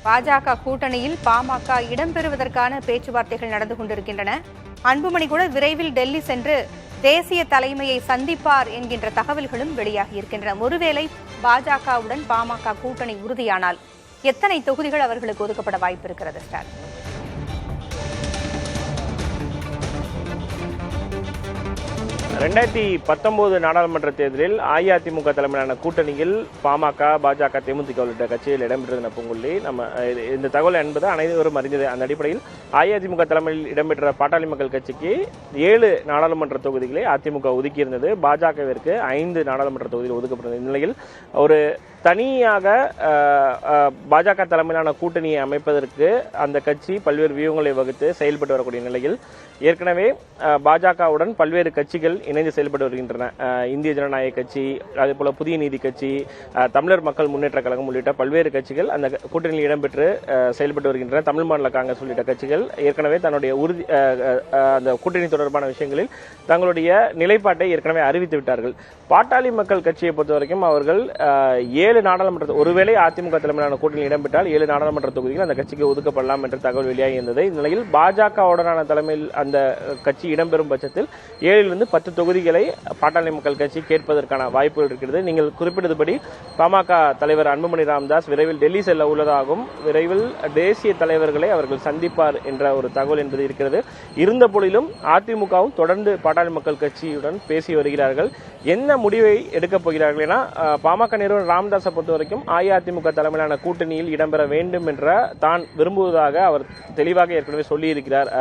பாஜக கூட்டணியில் பாமக இடம்பெறுவதற்கான பேச்சுவார்த்தைகள் நடந்து கொண்டிருக்கின்றன. அன்புமணி கூட விரைவில் டெல்லி சென்று தேசிய தலைமையை சந்திப்பார் என்கின்ற தகவல்களும் வெளியாகியிருக்கின்றன. ஒருவேளை பாஜகவுடன் பாமக கூட்டணி உறுதியானால் எத்தனை தொகுதிகள் அவர்களுக்கு ஒதுக்கப்பட வாய்ப்பு இருக்கிறது ஸ்டாலின்? 2019 நாடாளுமன்ற தேர்தலில் அஇஅதிமுக தலைமையிலான கூட்டணியில் பாமக, பாஜக, தேமுதிக உள்ளிட்ட கட்சிகள் இடம்பெற்ற பூங்குழலி இந்த தகவல் என்பது அனைவரும் அறிந்தது. அந்த அடிப்படையில் அஇஅதிமுக தலைமையில் இடம்பெற்ற பாட்டாளி மக்கள் கட்சிக்கு 7 நாடாளுமன்ற தொகுதிகளை அதிமுக ஒதுக்கியிருந்தது. பாஜகவிற்கு 5 நாடாளுமன்ற தொகுதிகள் ஒதுக்கப்பட்டது. இந்நிலையில் ஒரு தனியாக பாஜக தலைமையிலான கூட்டணியை அமைப்பதற்கு அந்த கட்சி பல்வேறு வியூகங்களை வகுத்து செயல்பட்டு வரக்கூடிய நிலையில் ஏற்கனவே பாஜகவுடன் பல்வேறு கட்சிகள் இணைந்து செயல்பட்டு வருகின்றன. இந்திய ஜனநாயக கட்சி, அதேபோல புதிய நீதி கட்சி, தமிழர் மக்கள் முன்னேற்ற கழகம் உள்ளிட்ட பல்வேறு கட்சிகள் அந்த கூட்டணியில் இடம்பெற்று செயல்பட்டு வருகின்றன. தமிழ் மாநில காங்கிரஸ் உள்ளிட்ட கட்சிகள் ஏற்கனவே தன்னுடைய அந்த கூட்டணி தொடர்பான விஷயங்களில் தங்களுடைய நிலைப்பாட்டை ஏற்கனவே அறிவித்து விட்டார்கள். பாட்டாளி மக்கள் கட்சியை பொறுத்தவரைக்கும் அவர்கள் 7 நாடாளுமன்ற, ஒருவேளை அதிமுக தலைமையிலான கூட்டணியில் இடம்பெற்றால் 7 நாடாளுமன்ற தொகுதிகள் அந்த கட்சிக்கு ஒதுக்கப்படலாம் என்ற தகவல் வெளியாகி இருந்தது. இந்நிலையில் பாஜகவுடனான தலைமையில் அந்த கட்சி இடம்பெறும் பட்சத்தில் 7 10 தொகுதிகளை பாட்டாளி மக்கள் கட்சி கேட்பதற்கான வாய்ப்புகள் இருக்கிறது. நீங்கள் குறிப்பிட்டதுபடி பாமக தலைவர் அன்புமணி ராமதாஸ் விரைவில் டெல்லி செல்ல உள்ளதாகவும் விரைவில் தேசிய தலைவர்களை அவர்கள் சந்திப்பார் என்ற ஒரு தகவல் என்பது இருக்கிறது. இருந்த போதிலும் அதிமுகவும் தொடர்ந்து பாட்டாளி மக்கள் கட்சியுடன் பேசி வருகிறார்கள். என்ன முடிவை எடுக்கப் போகிறார்கள் என பாமக நிறுவனர் ராமதாஸை பொறுத்த வரைக்கும் அஇஅதிமுக தலைமையிலான கூட்டணியில் இடம்பெற வேண்டும் என்ற தான் விரும்புவதாக அவர் தெளிவாக ஏற்கனவே சொல்லியிருக்கிறார்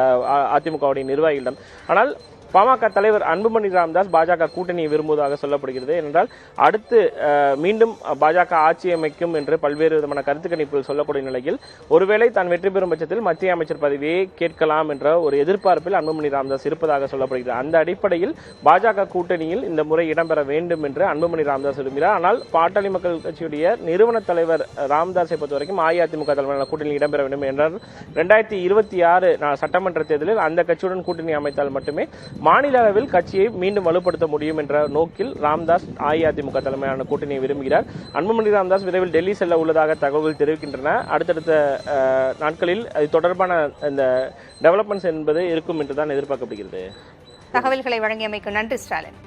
அதிமுகவுடைய நிர்வாகிகளிடம். ஆனால் பாமக தலைவர் அன்புமணி ராமதாஸ் பாஜக கூட்டணியை விரும்புவதாக சொல்லப்படுகிறது. என்றால் அடுத்து மீண்டும் பாஜக ஆட்சி அமைக்கும் என்று பல்வேறு விதமான கருத்து கணிப்புகள் சொல்லக்கூடிய நிலையில் ஒருவேளை தான் வெற்றி பெறும் பட்சத்தில் மத்திய அமைச்சர் பதவியை கேட்கலாம் என்ற ஒரு எதிர்பார்ப்பில் அன்புமணி ராமதாஸ் இருப்பதாக சொல்லப்படுகிறது. அந்த அடிப்படையில் பாஜக கூட்டணியில் இந்த முறை இடம்பெற வேண்டும் என்று அன்புமணி ராமதாஸ் விரும்புகிறார். ஆனால் பாட்டாளி மக்கள் கட்சியுடைய நிறுவன தலைவர் ராமதாஸை பொறுத்தவரைக்கும் அஇஅதிமுக தலைமையிலான கூட்டணியில் இடம்பெற வேண்டும் என்றால் 2026 சட்டமன்ற தேர்தலில் அந்த கட்சியுடன் கூட்டணி அமைத்தால் மட்டுமே மாநில அளவில் கட்சியை மீண்டும் வலுப்படுத்த முடியும் என்ற நோக்கில் ராமதாஸ் அஇஅதிமுக தலைமையிலான கூட்டணியை விரும்புகிறார். அன்புமணி ராமதாஸ் விரைவில் டெல்லி செல்ல உள்ளதாக தகவல்கள் தெரிவிக்கின்றன. அடுத்தடுத்த நாட்களில் அது தொடர்பான இந்த டெவலப்மெண்ட்ஸ் என்பது இருக்கும் என்றுதான் எதிர்பார்க்கப்படுகிறது. தகவல்களை வழங்கியமைக்கு நன்றி ஸ்டாலின்.